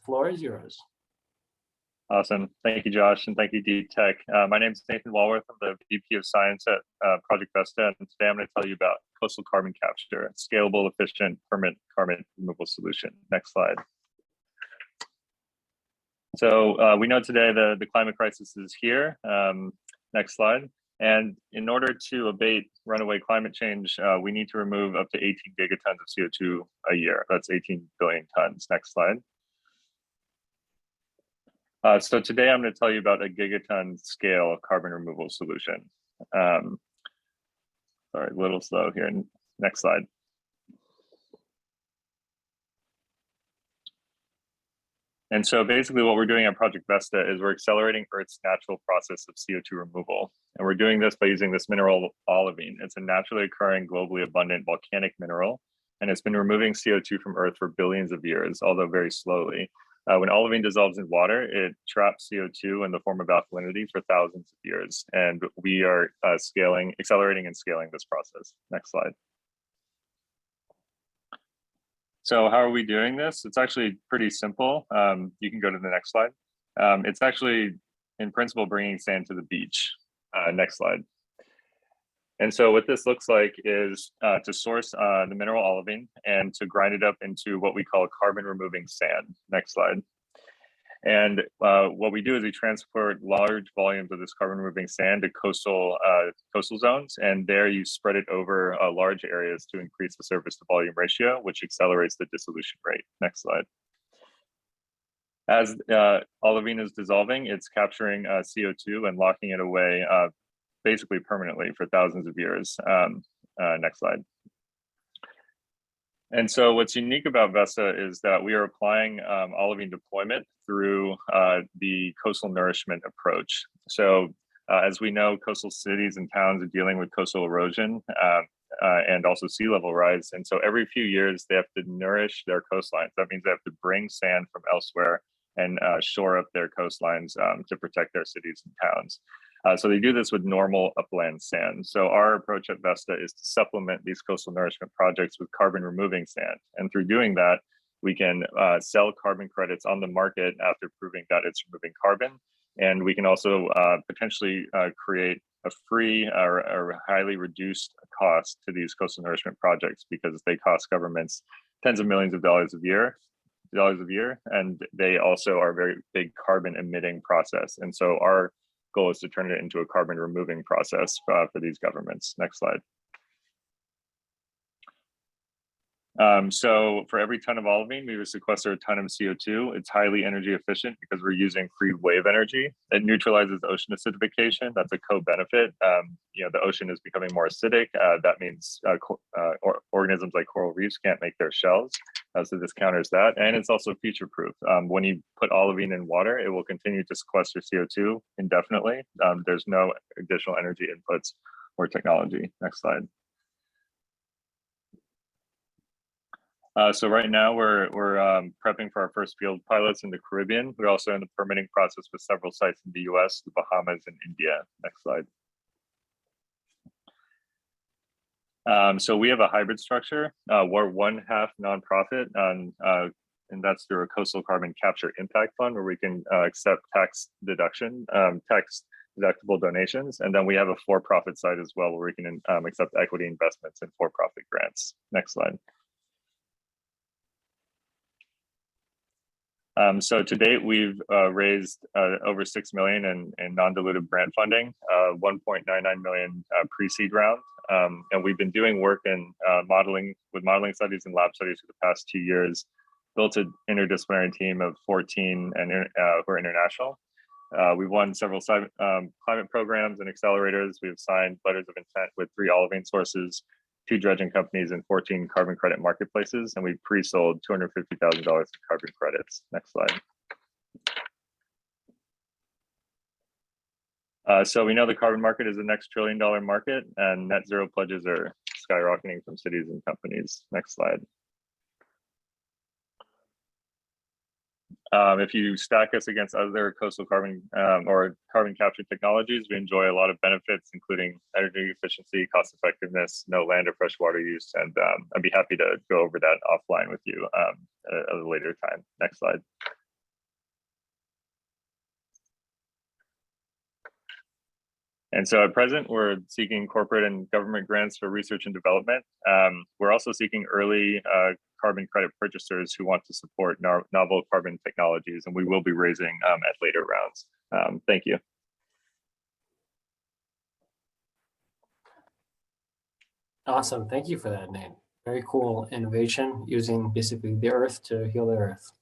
floor is yours. Awesome. Thank you, Josh, and thank you, Deep Tech. My name is Nathan Walworth. I'm the VP of Science at Project Vesta, and today I'm going to tell you about coastal carbon capture, a scalable, efficient, permanent carbon removal solution. Next slide. So we know today the climate crisis is here. Next slide. And in order to abate runaway climate change, we need to remove up to 18 gigatons of CO2 a year. That's 18 billion tons. Next slide. So today I'm going to tell you about a gigaton scale carbon removal solution. Sorry, a little slow here. Next slide. And so basically what we're doing at Project Vesta is we're accelerating Earth's natural process of CO2 removal. And we're doing this by using this mineral olivine. It's a naturally occurring, globally abundant volcanic mineral, and it's been removing CO2 from Earth for billions of years, although very slowly. When olivine dissolves in water, it traps CO2 in the form of alkalinity for thousands of years. And we are accelerating and scaling this process. Next slide. So how are we doing this? It's actually pretty simple. You can go to the next slide. It's actually, in principle, bringing sand to the beach. Next slide. And so what this looks like is to source the mineral olivine and to grind it up into what we call carbon removing sand. Next slide. And what we do is we transport large volumes of this carbon removing sand to coastal zones, and there you spread it over large areas to increase the surface to volume ratio, which accelerates the dissolution rate. Next slide. As olivine is dissolving, it's capturing CO2 and locking it away basically permanently for thousands of years. Next slide. And so what's unique about Vesta is that we are applying olivine deployment through the coastal nourishment approach. So as we know, coastal cities and towns are dealing with coastal erosion and also sea level rise. And so every few years they have to nourish their coastlines. That means they have to bring sand from elsewhere and shore up their coastlines to protect their cities and towns. So they do this with normal upland sand. So our approach at Vesta is to supplement these coastal nourishment projects with carbon removing sand. And through doing that, we can sell carbon credits on the market after proving that it's removing carbon. And we can also potentially create a free or highly reduced cost to these coastal nourishment projects because they cost governments tens of millions of dollars a year, and they also are a very big carbon emitting process. And so our goal is to turn it into a carbon removing process for these governments. Next slide. So for every ton of olivine, we would sequester a ton of CO2. It's highly energy efficient because we're using free wave energy. It neutralizes ocean acidification. That's a co-benefit. The ocean is becoming more acidic. That means organisms like coral reefs can't make their shells. So this counters that. And it's also future proof. When you put olivine in water, it will continue to sequester CO2 indefinitely. There's no additional energy inputs or technology. Next slide. So right now we're prepping for our first field pilots in the Caribbean. We're also in the permitting process with several sites in the US, the Bahamas, and India. Next slide. So we have a hybrid structure. We're one half nonprofit, and that's through a coastal carbon capture impact fund where we can accept tax deductible donations. And then we have a for-profit side as well where we can accept equity investments and for-profit grants. Next slide. So to date, we've raised over 6 million in non-dilutive grant funding, 1.99 million pre-seed round. And we've been doing work in modeling studies and lab studies for the past 2 years, built an interdisciplinary team of 14 and who are international. We've won several climate programs and accelerators. We've signed letters of intent with 3 olivine sources, 2 dredging companies, and 14 carbon credit marketplaces, and we've pre-sold $250,000 in carbon credits. Next slide. So we know the carbon market is the next $1 trillion market, and net zero pledges are skyrocketing from cities and companies. Next slide. If you stack us against other coastal carbon or carbon capture technologies, we enjoy a lot of benefits, including energy efficiency, cost effectiveness, no land or freshwater use. And I'd be happy to go over that offline with you at a later time. Next slide. And so at present, we're seeking corporate and government grants for research and development. We're also seeking early carbon credit purchasers who want to support novel carbon technologies, and we will be raising at later rounds. Thank you. Awesome. Thank you for that, Nate. Very cool innovation using basically the earth to heal the earth.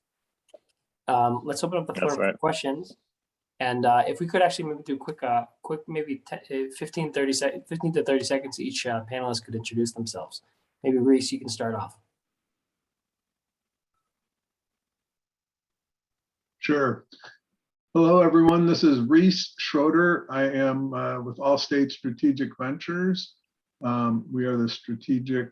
Let's open up the floor for questions. And if we could actually maybe do quick maybe 15 to 30 seconds, each panelist could introduce themselves. Maybe Reese, you can start off. Sure. Hello, everyone. This is Reese Schroeder. I am with Allstate Strategic Ventures. We are the strategic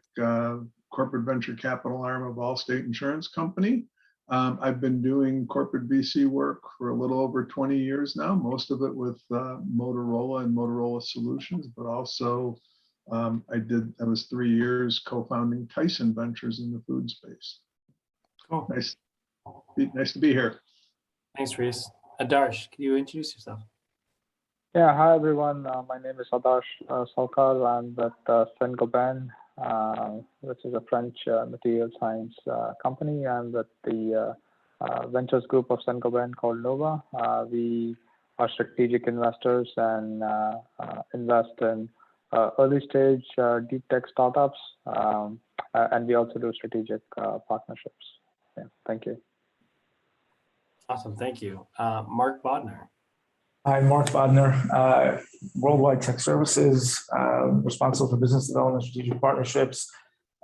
corporate venture capital arm of Allstate Insurance Company. I've been doing corporate VC work for a little over 20 years now, most of it with Motorola and Motorola Solutions, but also I was 3 years co-founding Tyson Ventures in the food space. Cool. Nice to be here. Thanks, Reese. Adarsh, can you introduce yourself? Yeah, hi everyone. My name is Adarsh Salkar. I'm with Saint-Gobain, which is a French material science company. I'm with the ventures group of Saint-Gobain called Nova. We are strategic investors and invest in early stage deep tech startups, and we also do strategic partnerships. Yeah, thank you. Awesome, thank you. Mark Bodnar. Hi, Mark Bodnar, Worldwide Tech Services, responsible for business development, strategic partnerships,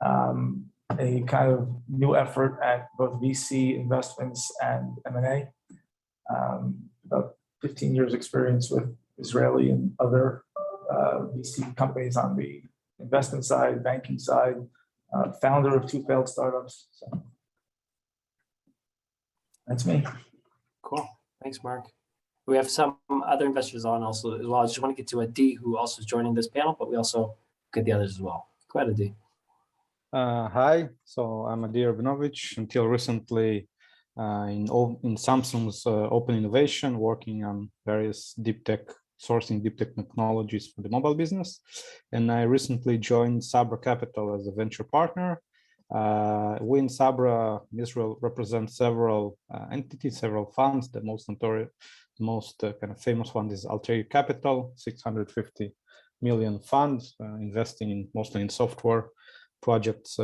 a kind of new effort at both VC investments and M&A. About 15 years experience with Israeli and other VC companies on the investment side, banking side, founder of 2 failed startups. So that's me. Cool, thanks, Mark. We have some other investors on also as well. I just want to get to Adi, who also is joining this panel, but we also get the others as well. Go ahead, Adi. Hi, so I'm Adi Rabinovich. Until recently in Samsung's open innovation, working on various deep tech technologies for the mobile business. And I recently joined Sabra Capital as a venture partner. We in Sabra in Israel represent several entities, several funds. The most kind of famous fund is Altair Capital, 650 million funds, investing mostly in software projects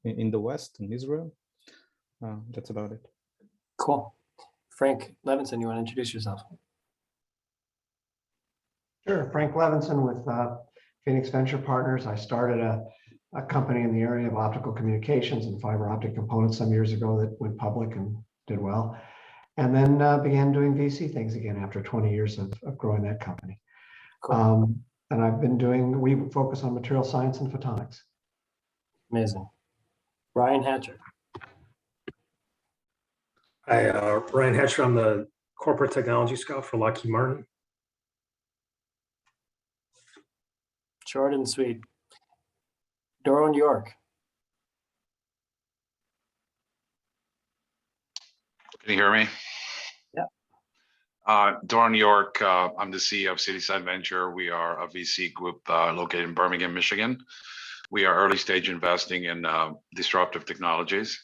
in the West, in Israel. That's about it. Cool. Frank Levinson, you want to introduce yourself? Sure. Frank Levinson with Phoenix Venture Partners. I started a company in the area of optical communications and fiber optic components some years ago that went public and did well. And then began doing VC things again after 20 years of growing that company. Cool. And I've been we focus on material science and photonics. Amazing. Ryan Hatcher. Hi, Ryan Hatcher. I'm the corporate technology scout for Lockheed Martin. Short and sweet. Doron York. Can you hear me? Yeah. Doran York, I'm the CEO of Cityside Venture. We are a VC group located in Birmingham, Michigan. We are early stage investing in disruptive technologies,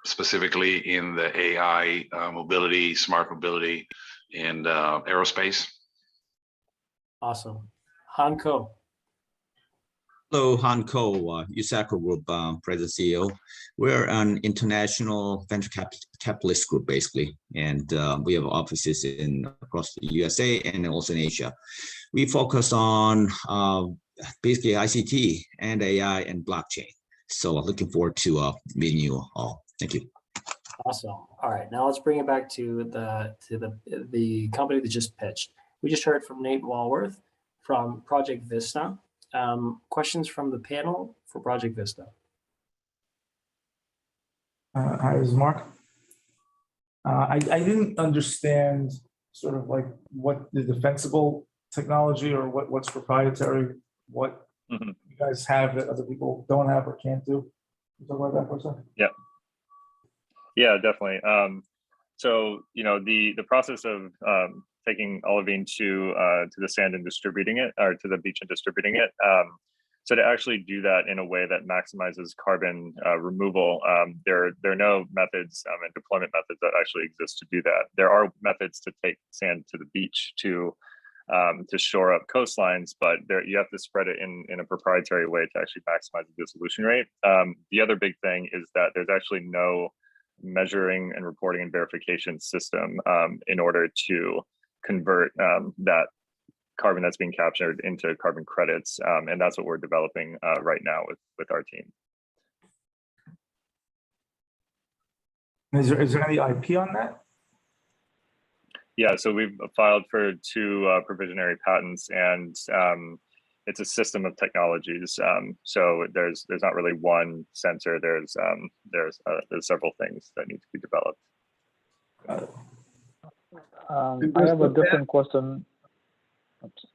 specifically in the AI, mobility, smart mobility, and aerospace. Awesome. Han Ko. Hello, Han Ko, USACO Group, President CEO. We're an international venture capitalist group, basically, and we have offices across the USA and also in Asia. We focus on basically ICT and AI and blockchain. So looking forward to meeting you all. Thank you. Awesome. All right, now let's bring it back to the company that just pitched. We just heard from Nate Walworth from Project Vesta. Questions from the panel for Project Vesta? Hi, this is Mark. I didn't understand sort of like what the defensible technology or what's proprietary, what you guys have that other people don't have or can't do. Can you talk about that for a second? Yeah, definitely. So, you know, the process of taking olivine to the sand and distributing it, or to the beach and distributing it. So to actually do that in a way that maximizes carbon removal, there are no methods and deployment methods that actually exist to do that. There are methods to take sand to the beach to shore up coastlines, but you have to spread it in a proprietary way to actually maximize the dissolution rate. The other big thing is that there's actually no measuring and reporting and verification system in order to convert that carbon that's being captured into carbon credits, and that's what we're developing right now with our team. Is there any IP on that? Yeah, so we've filed for 2 provisionary patents, and it's a system of technologies. So there's not really one sensor. There's several things that need to be developed. Got it. I have a different question. Oops.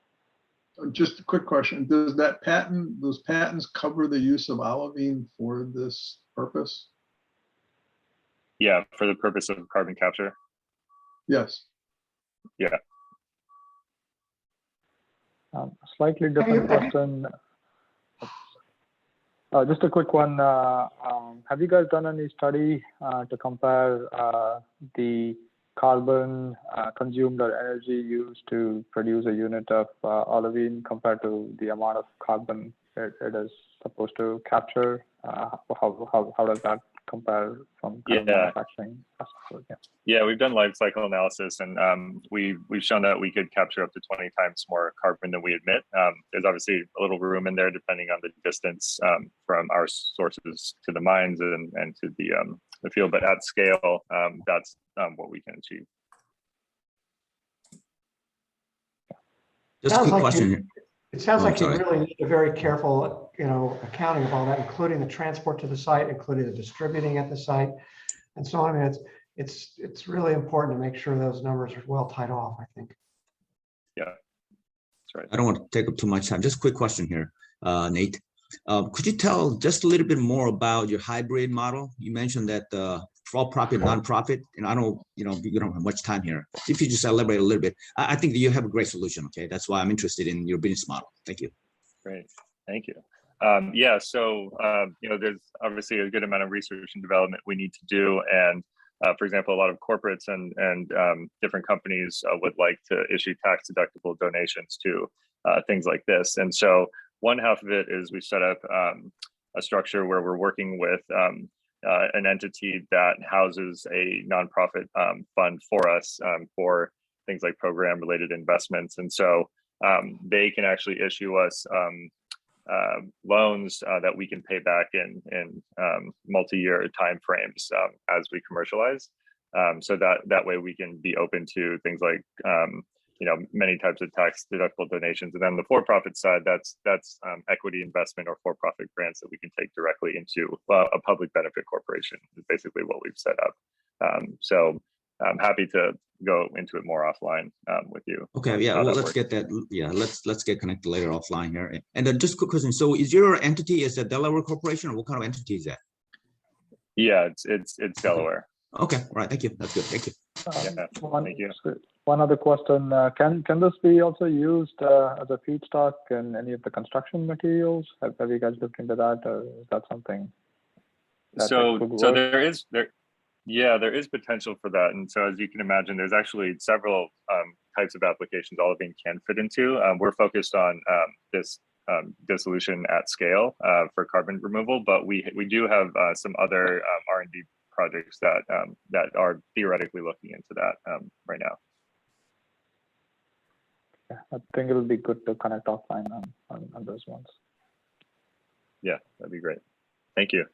Just a quick question. Does those patents cover the use of olivine for this purpose? Yeah, for the purpose of carbon capture. Yes. Yeah. Slightly different question. Just a quick one. Have you guys done any study to compare the carbon consumed or energy used to produce a unit of olivine compared to the amount of carbon it is supposed to capture? How does that compare from manufacturing? Yeah, we've done life cycle analysis, and we've shown that we could capture up to 20 times more carbon than we emit. There's obviously a little room in there depending on the distance from our sources to the mines and to the field, but at scale, that's what we can achieve. Just a quick question. It sounds like you really need a very careful, accounting of all that, including the transport to the site, including the distributing at the site, and so on. I mean, it's really important to make sure those numbers are well tied off, I think. Yeah, that's right. I don't want to take up too much time. Just a quick question here, Nate. Could you tell just a little bit more about your hybrid model? You mentioned that for-profit, non-profit, and I don't, you don't have much time here. If you just elaborate a little bit, I think that you have a great solution. Okay, that's why I'm interested in your business model. Thank you. Great, thank you. Yeah, so there's obviously a good amount of research and development we need to do, and for example, a lot of corporates and different companies would like to issue tax-deductible donations to things like this, and so one half of it is we set up a structure where we're working with an entity that houses a nonprofit fund for us for things like program-related investments, and so they can actually issue us loans that we can pay back in multi-year timeframes as we commercialize. So that way we can be open to things like many types of tax deductible donations. And then the for-profit side, that's equity investment or for-profit grants that we can take directly into a public benefit corporation is basically what we've set up. So I'm happy to go into it more offline with you. Okay, yeah, well, let's get that. Yeah, let's get connected later offline here. And then just a quick question. So is your entity a Delaware corporation, or what kind of entity is that? Yeah, it's Delaware. Okay, all right, thank you. That's good. Thank you. Thank you. One other question, can this be also used as a feedstock in any of the construction materials? Have you guys looked into that, or is that something that so there is potential for that. And so as you can imagine, there's actually several types of applications olivine can fit into. We're focused on this dissolution at scale for carbon removal, but we do have some other R&D projects that are theoretically looking into that right now. Yeah, I think it'll be good to connect offline on those ones. Yeah, that'd be great. Thank you.